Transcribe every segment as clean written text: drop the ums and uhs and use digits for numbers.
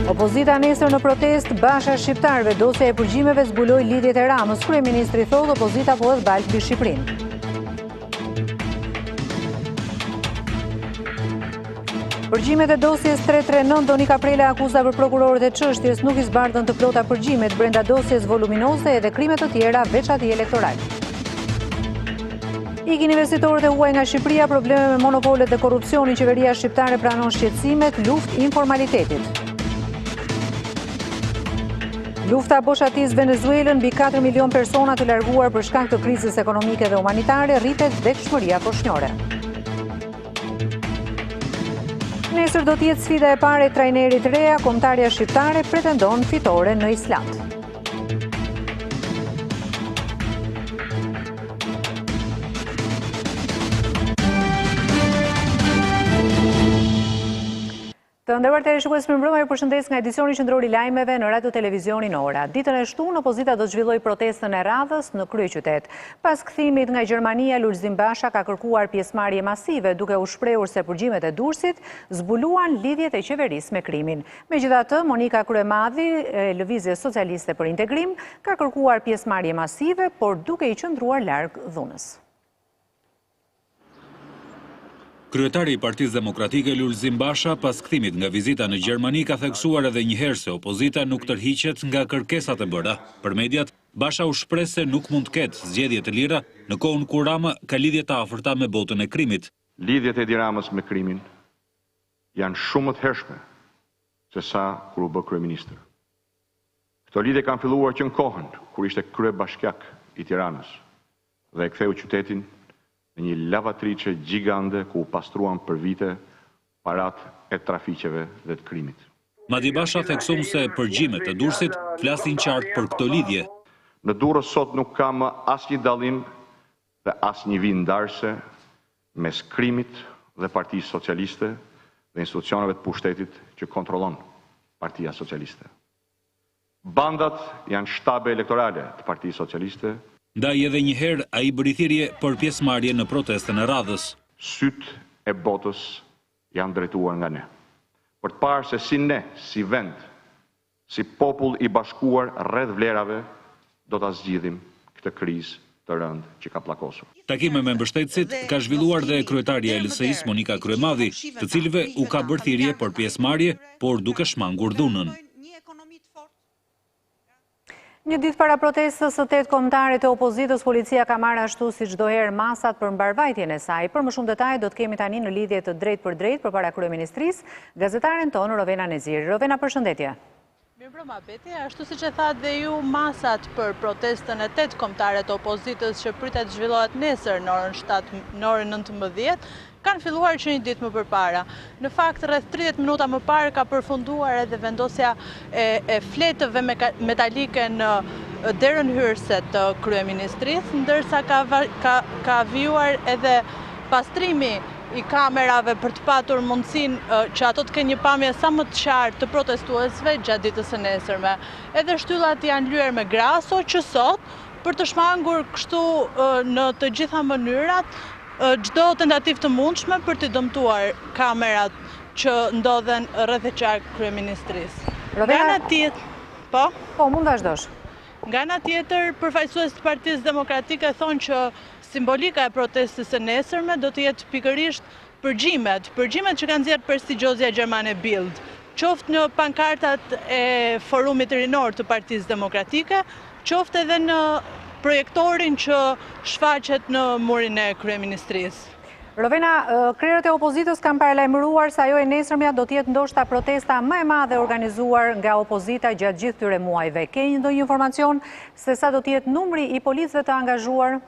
Opozita nesër në protest, Basha shqiptarëve, dosja e përgjimeve zbuloi lidhjet e Ramës. Kryeministri thotë opozita po edhe balë mbi Shqipërinë. Përgjimet e dosjes 339, Doni Kaprela akuza për prokurorët e çështjes nuk i zbardhën të plota përgjimet brenda dosjes voluminoze edhe krimet të tjera veç atij elektoral. Ikin investitorët e huaj nga Shqipëria, probleme me monopolet dhe korrupsionin, qeveria shqiptare pranon shqetësimet, luftë informalitetit. Lufta boshatis Venezuelën, mbi 4 milion persona të larguar për shkak të krizës ekonomike dhe humanitare, rritet vdekshmëria poshtnjore. Nesër do t'jetë sfida e parë e trajnerit reja, kombëtarja shqiptare pretendon fitore në Island. Të nderuar teleshikues, mirëmbrëma, ju përshëndes nga edicioni qendror i lajmeve në Radio Televizionin Ora. Ditën e shtunë, opozita do të zhvillojë protestën e radhës në kryeqytet. Pas kthimit nga Gjermania, Lulzim Basha ka kërkuar pjesëmarrje masive, duke u shprehur se përgjimet e Durrësit zbuluan lidhjet e qeverisë me krimin. Megjithatë, Monika Kryemadhi, e Lëvizjes Socialiste për Integrim, ka kërkuar pjesëmarrje masive, por duke i qëndruar larg dhunës. Kryetari i Partisë Demokratike Lulzim Basha, pas kthimit nga vizita në Gjermani, ka theksuar edhe një herë se opozita nuk tërhiqet nga kërkesat e bëra. Për mediat, Basha u shpreh se nuk mund të ketë zgjedhje të lira në kohën kur Rama ka lidhje të afërta me botën e krimit. Lidhjet e Edi Ramës me krimin janë shumë të hershme se sa kur u bë kryeministër. Këto lidhje kanë filluar që në kohën kur ishte kryebashkiak i Tiranës dhe e ktheu qytetin në një lavatriçe gjigande ku u pastruan për vite parat e trafiqeve dhe të krimit. Madje Basha thekson se përgjimet e Durrësit flasin qartë për këtë lidhje. Në Durrës sot nuk ka më asnjë dallim dhe asnjë vijë ndarëse mes krimit dhe Partisë Socialiste dhe institucioneve të pushtetit që kontrollon Partia Socialiste. Bandat janë shtabe elektorale të Partisë Socialiste. Ndaj edhe një herë ai bëri thirrje për pjesëmarrje në protestën e radhës. Sytë e botës janë drejtuar nga ne. Për të parë se si ne, si vend, si popull i bashkuar rreth vlerave, do ta zgjidhim këtë krizë të rëndë që ka pllakosur. Takime me mbështetësit ka zhvilluar dhe kryetaria e LSI-s Monika Kryemadhi, të cilëve u ka bërë thirrje për pjesëmarrje, por duke shmangur dhunën. Një ditë para protestës së 8 kombëtare të opozitës, policia ka marrë ashtu si çdo herë masat për mbarvajtjen e saj. Për më shumë detaje do të kemi tani në lidhje të drejtë për drejtë përpara kryeministrisë, gazetaren tonë Rovena Neziri. Rovena, përshëndetje. Mirëmbrëma Beti, ashtu siç e thatë dhe ju, masat për protestën e 8 kombëtare të opozitës që pritet zhvillohet nesër në orën 7, në orën 19, kanë filluar që një ditë më përpara. Në fakt, rreth 30 minuta më parë ka përfunduar edhe vendosja e fletëve metalike në derën hyrëse të kryeministrisë, ndërsa ka vijuar edhe pastrimi i kamerave për të patur mundësinë që ato të kenë një pamje sa më të qartë të protestuesve gjatë ditës së nesërme. Edhe shtyllat janë lyer me graso që sot, për të shmangur kështu në të gjitha mënyrat, çdo tentativë të mundshme për të dëmtuar kamerat që ndodhen rreth e qark kryeministrisë. Nga ana tjetër, po mund vazhdosh. Nga ana tjetër, përfaqësuesit të Partisë Demokratike thonë që simbolika e protestës së nesërme do të jetë pikërisht përgjimet që kanë nxjerrë prestigjozja gjermane Bild, qoftë në pankartat e forumit rinor të Partisë Demokratike, qoftë edhe në projektorin që shfaqet në murin e kryeministrisë. Rovena, krerët e opozitës kanë paralajmëruar se ajo e nesërmja do të jetë ndoshta protesta më e madhe organizuar nga opozita gjatë gjithë këtyre muajve. Ke ndonjë informacion se sa do të jetë numri i policëve të angazhuar?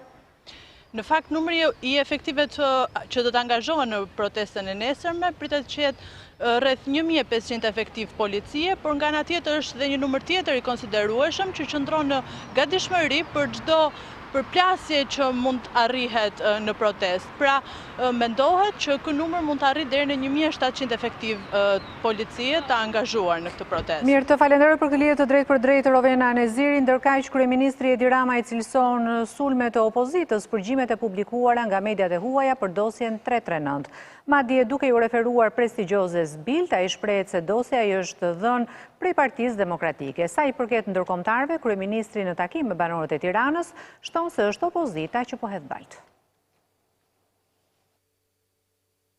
Në fakt, numri i efektive që do të angazhohen në protestën e nesërme pritet që jetë rreth 1500 efektiv policie, por nga ana tjetër është dhe një numër tjetër i konsiderueshëm që qëndron në gatishmëri për çdo përplasje që mund të arrihet në protest. Pra, mendohet që ky numër mund të arrijë deri në 1700 efektiv policie të angazhuar në këtë protestë. Mirë, të falenderoj për këtë lidhje të drejtë për drejtë Rovena Neziri, ndërkaq kryeministri Edi Rama i cilëson sulmet e opozitës për gjimet e publikuara nga mediat e huaja për dosjen 339. Madje duke ju referuar prestigjozes Bild, ai shprehet se dosja i është dhënë prej Partisë Demokratike. Sa i përket ndërkombëtarëve, kryeministri në takim me banorët e Tiranës shton se është opozita që po hedh balt.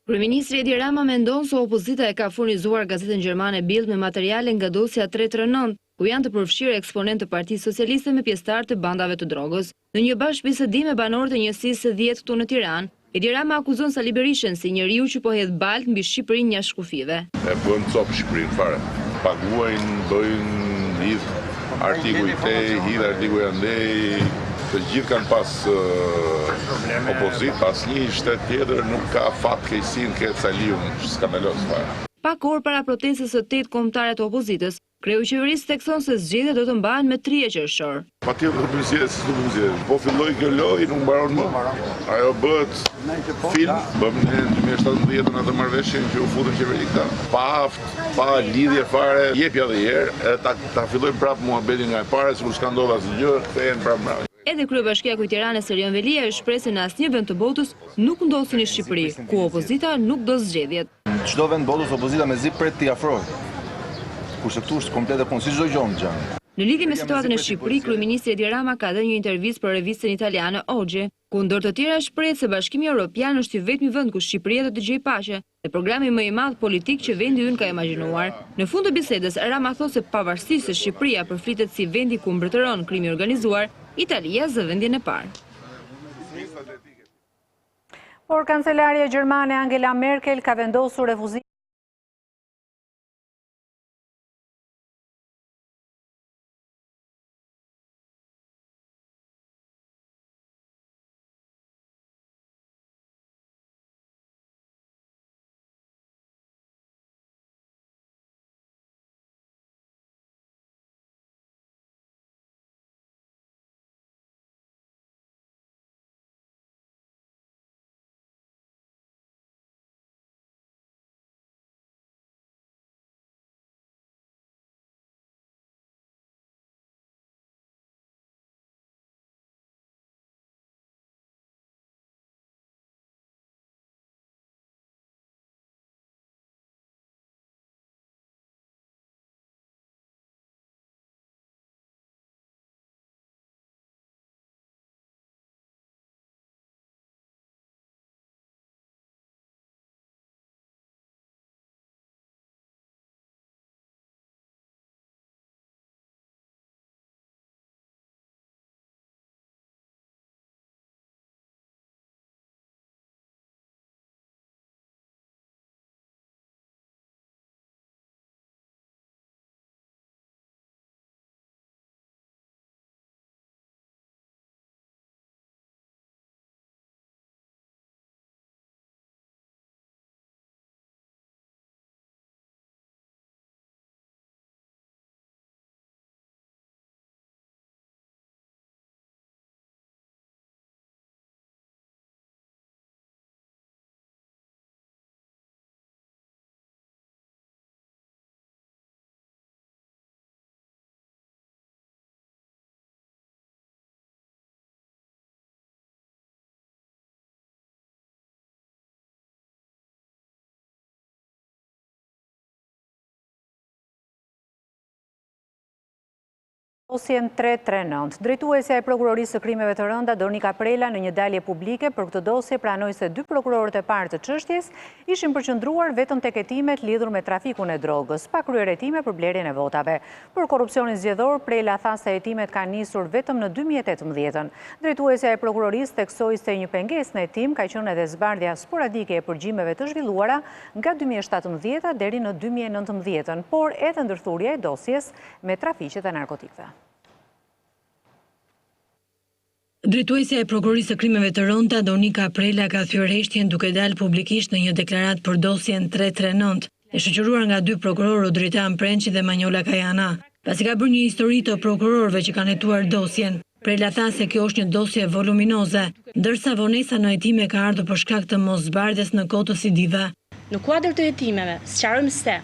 Kryeministri Edi Rama mendon se opozita e ka furnizuar gazetën gjermane Bild me materiale nga dosja 339, ku janë të përfshirë eksponentë të Partisë Socialiste me pjesëtarë të bandave të drogës. Në një bashkëbisedim me banorët e njësisë së 10 këtu në Tiranë, Edi Rama akuzon Sali Berishën si njeriu që po hedh balt mbi Shqipërinë jashtë shkufive. E bën copë Shqipërinë fare. Paguajnë, bëjnë hidh artikuj te, hidh artikuj andej, të gjithë kanë pas opozit, asnjë shtet tjetër nuk ka fat keqësinë ke Saliun, skandalos fare. Pak orë para protestës së 8 kombëtare të opozitës, kreu i qeverisë thekson se zgjedhjet do të mbahen me 3 Qershor. Patjetër do të bëjë, po filloi kjo lojë, nuk mbaron më. Ajo bëhet film, bëm në 2017 atë marrëveshjen që u futën qeveri këta. Pa aft, pa lidhje fare, jepja dhe herë, ta fillojnë prapë muhabetin nga e pare, sikur s'ka ndodhur asgjë, kthehen prapë mbrapa. Edhe kryebashkiaku i Tiranës Erion Velia e shpreh se në asnjë vend të botës nuk ndosin në Shqipëri, ku opozita nuk do zgjedhjet. Çdo vend botës opozita mezi pret t'i afrojë. Kurse këtu është komplet e punë, si çdo gjë në gjë. Në lidhje me situatën e Shqipërisë, kryeministri Edi Rama ka dhënë një intervistë për revistën italiane Oggi, ku ndër të tjera shpreh se Bashkimi Evropian është i vetmi vend ku Shqipëria do të gjejë paqe dhe programi më i madh politik që vendi ynë ka imagjinuar. Në fund të bisedës, Rama thotë se pavarësisht se Shqipëria përflitet si vendi ku mbretëron krimi organizuar, Italia zë vendin e parë. Por kancelaria gjermane Angela Merkel ka vendosur refuzimin dosjen 339. Drejtuesja e prokurorisë së krimeve të rënda Donika Prela në një dalje publike për këtë dosje pranoi se 2 prokurorët e parë të çështjes ishin përqendruar vetëm tek hetimet lidhur me trafikun e drogës, pa kryer hetime për blerjen e votave. Për korrupsionin zgjedhor, Prela tha se hetimet kanë nisur vetëm në 2018. Drejtuesja e prokurorisë theksoi se një pengesë në hetim ka qenë edhe zbardhja sporadike e përgjimeve të zhvilluara nga 2017 deri në 2019, por edhe ndërthurja e dosjes me trafiqet e narkotikëve. Drejtuesja e prokurorisë së krimeve të rënda Donika Prela ka thyer heshtjen duke dalë publikisht në një deklaratë për dosjen 339, e shoqëruar nga 2 prokurorë Dritan Prençi dhe Manjola Kajana. Pasi ka bërë një histori të prokurorëve që kanë hetuar dosjen, Prela tha se kjo është një dosje voluminoze, ndërsa vonesa në hetime ka ardhur për shkak të mosbardhjes në kohë të CD-ve. Në kuadër të hetimeve, sqarojmë se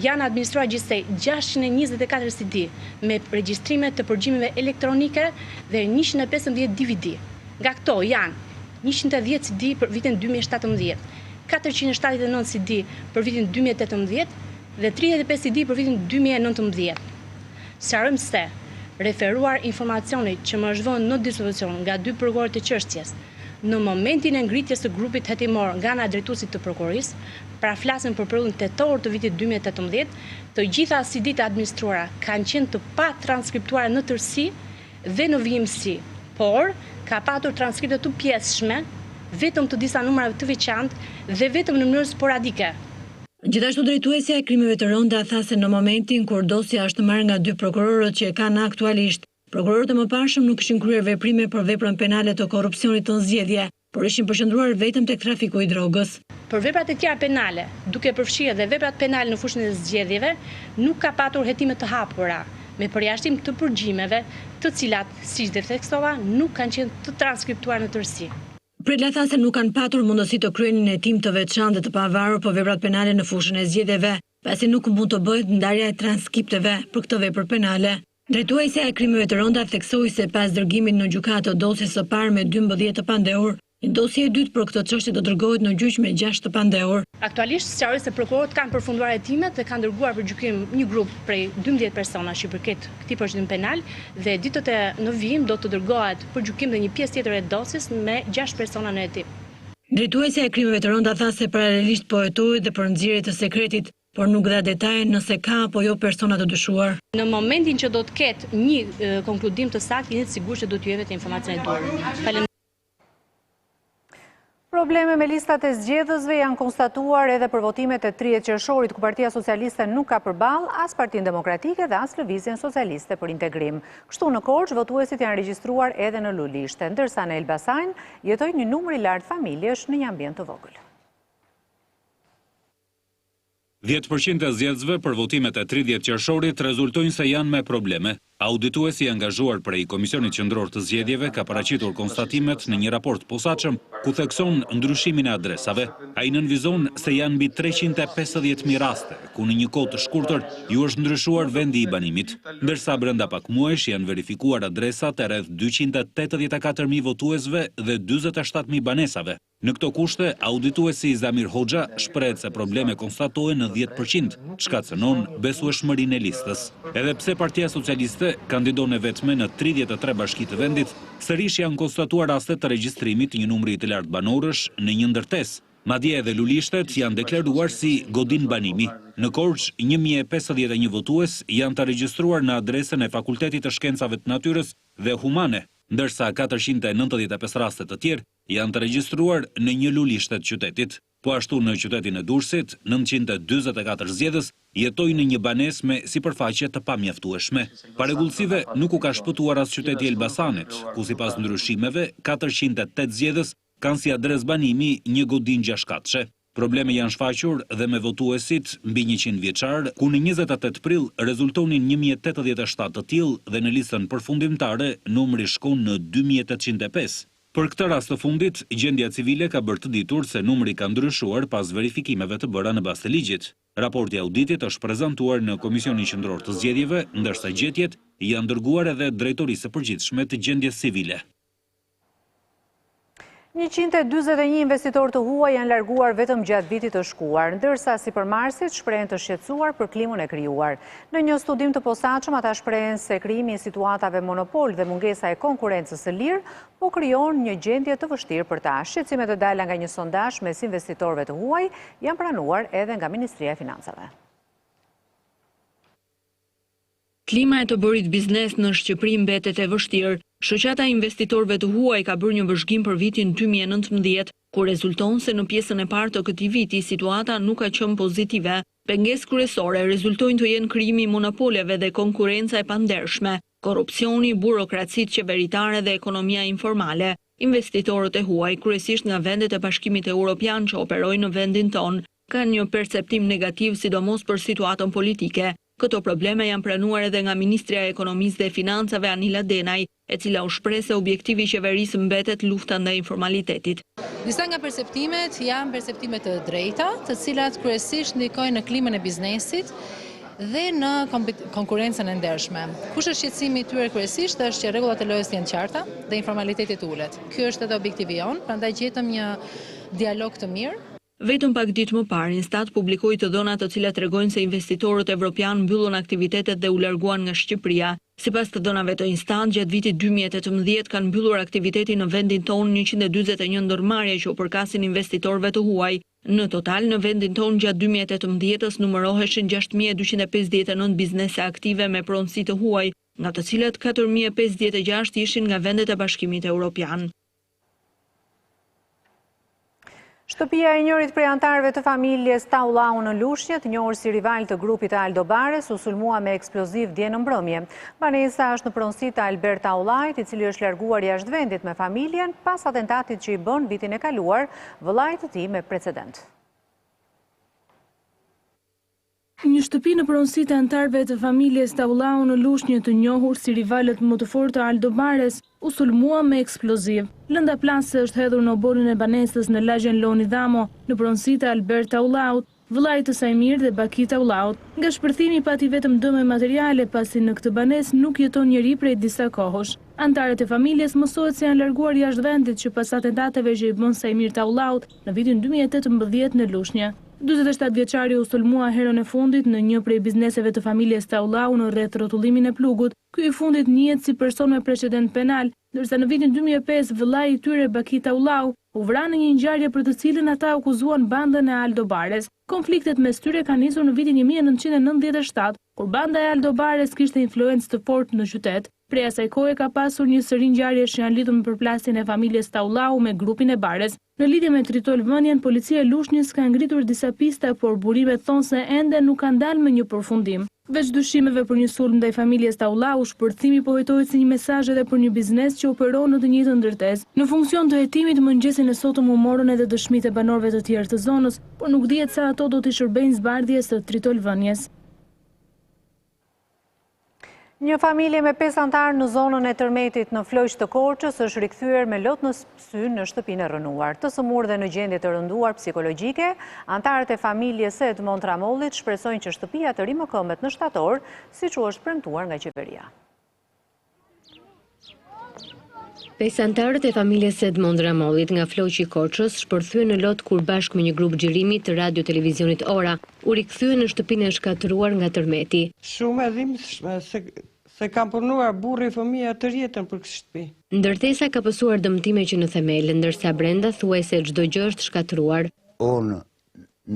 janë administruar gjithsej 624 CD me regjistrime të përgjimeve elektronike dhe 115 DVD. Nga këto janë 110 CD për vitin 2017, 479 CD për vitin 2018 dhe 35 CD për vitin 2019. Sqarojmë se referuar informacioni që më është vënë në dispozicion nga dy prokurorë të çështjes, në momentin e ngritjes së grupit hetimor nga ana drejtuesit të prokurorisë, pra flasim për periudhën tetor të vitit 2018, të gjitha CD-të administruara kanë qenë të pa transkriptuara në tërësi dhe në vijimësi, por ka patur transkripte të pjesshme, vetëm të disa numrave të veçantë dhe vetëm në mënyrë sporadike. Gjithashtu drejtuesja e krimeve të rënda tha se në momentin kur dosja është marrë nga dy prokurorët që e kanë aktualisht, prokurorët e mëparshëm nuk kishin kryer veprime për veprën penale të korrupsionit të zgjedhje, por ishin përqendruar vetëm tek trafiku i drogës. Për veprat e tjera penale, duke përfshirë dhe veprat penale në fushën e zgjedhjeve, nuk ka patur hetime të hapura, me përjashtim të përgjimeve, të cilat, siç dhe theksova, nuk kanë qenë të transkriptuar në tërësi. Prela tha se nuk kanë patur mundësi të kryenin hetim të veçantë dhe të pavarur për veprat penale në fushën e zgjedhjeve, pasi nuk mund të bëhet ndarja e transkripteve për këtë vepër penale. Drejtuesja e krimeve të rënda theksoi se pas dërgimit në gjykatë të dosjes së parë me 12 të pandehur, një dosje e dytë për këtë çështje do dërgohet në gjyq me 6 të pandehur. Aktualisht sqaroj se prokurorët kanë përfunduar hetimet dhe kanë dërguar për gjykim një grup prej 12 personash që përket këtij procedimi penal dhe ditët e në vijim do të dërgohet për gjykim dhe një pjesë tjetër e dosjes me 6 persona në hetim. Drejtuesja e krimeve të rënda tha se paralelisht po hetohet dhe për nxjerrje të sekretit, por nuk dha detaje nëse ka apo jo persona të dyshuar. Në momentin që do të ketë një konkludim të saktë, jeni të sigurt se do t'ju jepet informacione të duhura. Probleme me listat e zgjedhësve janë konstatuar edhe për votimet e 30 qershorit, ku Partia Socialiste nuk ka përballë as Partinë Demokratike dhe as Lëvizjen Socialiste për Integrim. Kështu në Korçë votuesit janë regjistruar edhe në lulishte, ndërsa në Elbasan jetoj një numër i lartë familjesh në një ambient të vogël. 10% e zgjedhësve për votimet e 30 qershorit rezultojnë se janë me probleme. Audituesi i angazhuar prej Komisionit Qendror të Zgjedhjeve ka paraqitur konstatimet në një raport posaçëm ku thekson ndryshimin e adresave. Ai nënvizon se janë mbi 350.000 raste ku në një kohë të shkurtër ju është ndryshuar vendi i banimit, ndërsa brenda pak muajsh janë verifikuar adresat e rreth 284.000 votuesve dhe 47.000 banesave. Në këto kushte, audituesi Zamir Hoxha shprehet se probleme konstatohen në 10%, çka cënon besueshmërinë e listës. Edhe pse Partia Socialiste kandidon e vetme në 33 bashki të vendit, sërish janë konstatuar raste të regjistrimit një numri të lartë banorësh në një ndërtesë. Madje edhe lulishtet janë deklaruar si godin banimi. Në Korçë, 1051 votues janë të regjistruar në adresën e Fakultetit të Shkencave të Natyrës dhe Humane, ndërsa 495 raste të tjerë janë të regjistruar në një lulishtet qytetit. Po ashtu në qytetin e Durrësit, 944 zgjedhës jetojnë në një banesë me sipërfaqe të pamjaftueshme. Paregullsive nuk u ka shpëtuar as qyteti i Elbasanit, ku sipas ndryshimeve 408 zgjedhës kanë si adres banimi një godin gjashkatëshe. Probleme janë shfaqur dhe me votuesit mbi 100 vjeçar, ku në 28 prill rezultonin 1087 të tillë dhe në listën përfundimtare numri shkon në 2805. Për këtë rast të fundit, gjendja civile ka bërë të ditur se numri ka ndryshuar pas verifikimeve të bëra në bazë të ligjit. Raporti auditit është prezantuar në Komisionin Qendror të Zgjedhjeve, ndërsa gjetjet janë dërguar edhe Drejtorisë së Përgjithshme të Gjendjes Civile. 141 investitor të huaj janë larguar vetëm gjatë vitit të shkuar, ndërsa sipërmarrësit shprehen të shqetësuar për klimën e krijuar. Në një studim të posaçëm, ata shprehen se krijimi i situatave monopol dhe mungesa e konkurrencës së lirë po krijon një gjendje të vështirë për ta. Shqetësimet e dala nga një sondazh mes investitorëve të huaj janë pranuar edhe nga Ministria e Financave. Klima e të bërit biznes në Shqipëri mbetet e vështirë. Shoqata e investitorëve të huaj ka bërë një vëzhgim për vitin 2019, ku rezulton se në pjesën e parë të këtij viti situata nuk ka qenë pozitive. Pengesë kryesore rezultojnë të jenë krijimi i monopoleve dhe konkurrenca e pandershme, korrupsioni, burokracitë qeveritare dhe ekonomia informale. Investitorët e huaj, kryesisht nga vendet e Bashkimit Evropian që operojnë në vendin tonë, kanë një perceptim negativ sidomos për situatën politike. Këto probleme janë pranuar edhe nga Ministrja e Ekonomisë dhe Financave Anila Denaj, e cila u shpreh se objektivi i qeverisë mbetet lufta ndaj informalitetit. Disa nga perceptimet janë perceptime të drejta, të cilat kryesisht ndikojnë në klimën e biznesit dhe në konkurencën e ndershme. Kush është shqetësimi i tyre kryesisht është që rregullat e lojës janë qarta dhe informaliteti ulet. Ky është edhe objektivi jon, prandaj gjetëm një dialog të mirë. Vetëm pak ditë më parë, Instat publikoi të dhëna të cilat tregojnë se investitorët evropian mbyllën aktivitetet dhe u larguan nga Shqipëria. Sipas të dhënave të Instat, gjatë vitit 2018 kanë mbyllur aktivitetin në vendin tonë 141 ndërmarrje që u përkasin investitorëve të huaj. Në total, në vendin tonë gjatë 2018-s numëroheshin 6259 biznese aktive me pronësi të huaj, nga të cilat 4056 ishin nga vendet e Bashkimit Evropian. Shtëpia e njërit prej antarëve të familjes Taulau në Lushnjë, të njohur si rival të grupit të Aldo Bares, u sulmua me eksploziv dje në mbrëmje. Banesa është në pronësi të Albert Taulait, i cili është larguar jashtë vendit me familjen pas atentatit që i bën vitin e kaluar vëllait të tij me precedent. Një shtëpi në pronësi të antarëve të familjes Taulau në Lushnjë, të njohur si rivalët më të fortë të Aldo Bares, u sulmua me eksploziv. Lënda plase është hedhur në oborin e banesës në lagjen Loni Dhamo, në pronësi të Albert Taulaut, vëllait të Sajmir dhe Baki Taulaut. Nga shpërthimi pati vetëm dëme materiale, pasi në këtë banesë nuk jeton njeri prej disa kohësh. Antarët e familjes mësohet se janë larguar jashtë vendit që pas atentateve që i bën Sajmir Taulaut në vitin 2018 në Lushnjë. 47 vjeçari u sulmua herën e fundit në një prej bizneseve të familjes Taulau në rreth rrotullimin e plugut. Ky i fundit njihet si person me precedent penal, ndërsa në vitin 2005 vëllai i tyre Baki Taulau u vra në një ngjarje për të cilën ata akuzuan bandën e Aldo Bares. Konfliktet mes tyre kanë nisur në vitin 1997, kur banda e Aldo Bares kishte influencë të fortë në qytet. Prej asaj kohe ka pasur një sëri ngjarjesh që janë lidhur me përplasjen e familjes Taulau me grupin e Bares. Në lidhje me Tritol-vënien, policia e Lushnjës ka ngritur disa pista, por burimet thonë se ende nuk kanë dalë me një përfundim. Veç dyshimeve për një sulm ndaj familjes Taulau, shpërthimi po hetohet si një mesazh edhe për një biznes që operon në të njëjtën ndërtesë. Në funksion të hetimit, mëngjesin e sotëm u morën edhe dëshmitë e banorëve të tjerë të zonës, por nuk dihet sa ato do t'i shërbejnë zbardhjes së Tritol-vënies. Një familje me 5 antarë në zonën e Tërmetit në Flojsh të Korçës është rikthyer me lot në sy në shtëpinë e rënuar. Të sëmur dhe në gjendje të rënduar psikologjike, antarët e familjes së Edmond Tramollit shpresojnë që shtëpia të rimëkëmbet në shtator, siç u është premtuar nga qeveria. 5 antarët e familjes së Edmond Tramollit nga Flojshi i Korçës shpërthyen në lot kur bashkë me një grup xhirimi të radio televizionit Ora u rikthyen në shtëpinë e shkatëruar nga tërmeti. Shumë e dhimbshme se kam punuar burri fëmija të rjetën për këtë shtëpi. Ndërtesa ka pësuar dëmtime që në themel, ndërsa brenda thuaj se çdo gjë është shkatëruar. Unë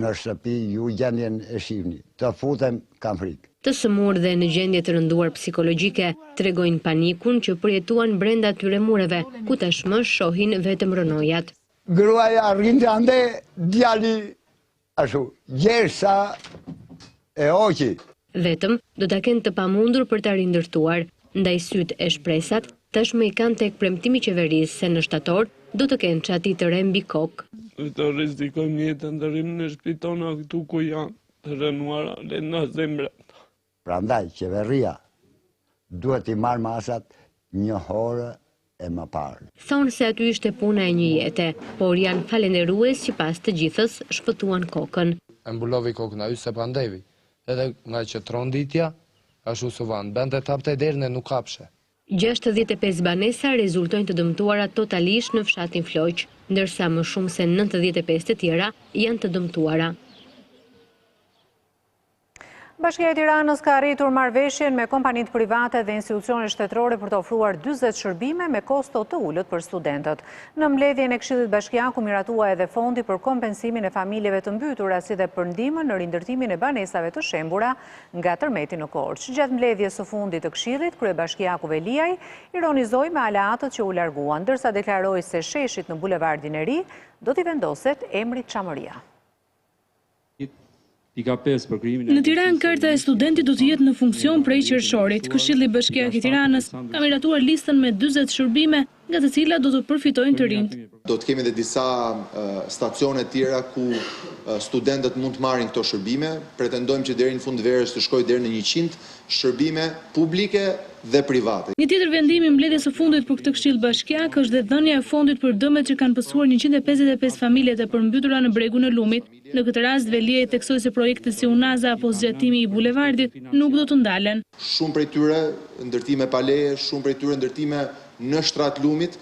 në shtëpi ju gjendjen e shihni, të futem kam frikë. Të sëmur dhe në gjendje të rënduar psikologjike, tregojnë panikun që përjetuan brenda atyre mureve, ku tashmë shohin vetëm rënojat. Gruaja rrinte ande djali ashtu, gjersa e oqi. Vetëm do ta kenë të pamundur për ta rindërtuar, ndaj syt e shpresat, tashmë i kanë tek premtimi i qeverisë se në shtator do të kenë çati të re mbi kokë. Të rrezikojmë jetën, të rrimë në shtëpi tona këtu ku janë të rënuara dhe në zemra. Prandaj qeveria duhet i marrë masat një orë e më parë. Thonë se aty ishte puna e një jete, por janë falenderues që pas të gjithës shpëtuan kokën. E mbulovi kokën aty se pandevi, edhe nga që tronditja, ashtu së vanë, bende tapte derën e nuk kapshe. 65 banesa rezultojnë të dëmtuara totalisht në fshatin Floq, ndërsa më shumë se 95 të tjera janë të dëmtuara. Bashkia e Tiranës ka arritur marrëveshjen me kompanitë private dhe institucione shtetërore për të ofruar 40 shërbime me kosto të ulët për studentët. Në mbledhjen e Këshillit Bashkiaku miratua edhe fondi për kompensimin e familjeve të mbytura si dhe për ndihmën në rindërtimin e banesave të shembura nga tërmeti në Korçë. Gjatë mbledhjes së fundit të Këshillit, kryebashkiaku Veliaj ironizoi me aleatët që u larguan, ndërsa deklaroi se sheshit në bulevardin e ri do t'i vendoset emri Çamëria. Në Tiranë, karta e studentit do të jetë në funksion prej Qershorit. Këshilli Bashkiak i Tiranës ka miratuar listën me 40 shërbime nga të cilat do të përfitojnë të rinjt. Do të kemi dhe disa stacione tjera ku studentët mund të marrin këto shërbime. Pretendojmë që deri në fund të verës të shkojë deri në 100 shërbime publike dhe private. Një tjetër vendim i mbledhjes së fundit për këtë këshill bashkiak është dhe dhënia e fondit për dëmet që kanë pësuar 155 familjet e përmbytura në bregun e Lumit. Në këtë rast Velia i theksoi se projekte si Unaza apo zgjatimi i bulevardit nuk do të ndalen. Shumë prej tyre ndërtime pa leje, shumë prej tyre ndërtime në shtrat Lumit.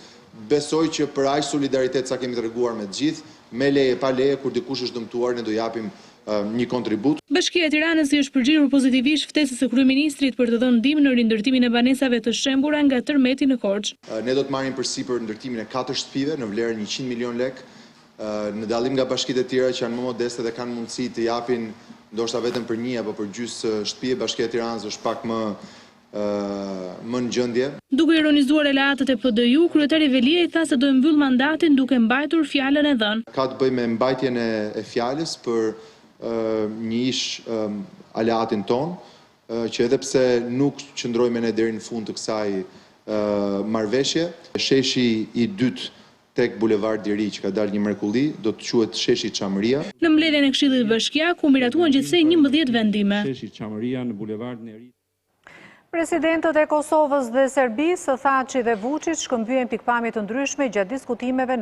Besoj që për aq solidaritet sa kemi treguar me të gjithë, me leje pa leje, kur dikush është dëmtuar ne do japim një kontribut. Bashkia e Tiranës i është përgjigjer pozitivisht ftesës së kryeministrit për të dhënë ndihmë në rindërtimin e banesave të shembura nga tërmeti në Korçë. Ne do të marrim përsipër ndërtimin e 4 shtëpive në vlerë 100 milion lek, në dallim nga bashkitë e tjera që janë më modeste dhe kanë mundësi të japin ndoshta vetëm për 1 apo për gjys shtëpi. Bashkia e Tiranës është pak më në gjendje. Duke ironizuar elaatët e PD-ju, kryetari Velia i tha se do të mbyll mandatin duke mbajtur fjalën e dhënë. Ka të bëjë me mbajtjen e fjalës për një ish aleatin ton, që edhe pse nuk qëndrojmë ne deri në fund të kësaj marrëveshje, sheshi i dytë tek bulevardi i ri që ka dalë një mrekulli, do të quhet sheshi Çamëria. Në mbledhjen e Këshillit Bashkiak u miratuan gjithsej 11 vendime. Sheshi Çamëria në bulevardin e ri. Presidentët e Kosovës dhe Serbisë, Thaçi dhe Vučić, shkëmbyen pikpamje të ndryshme gjatë diskutimeve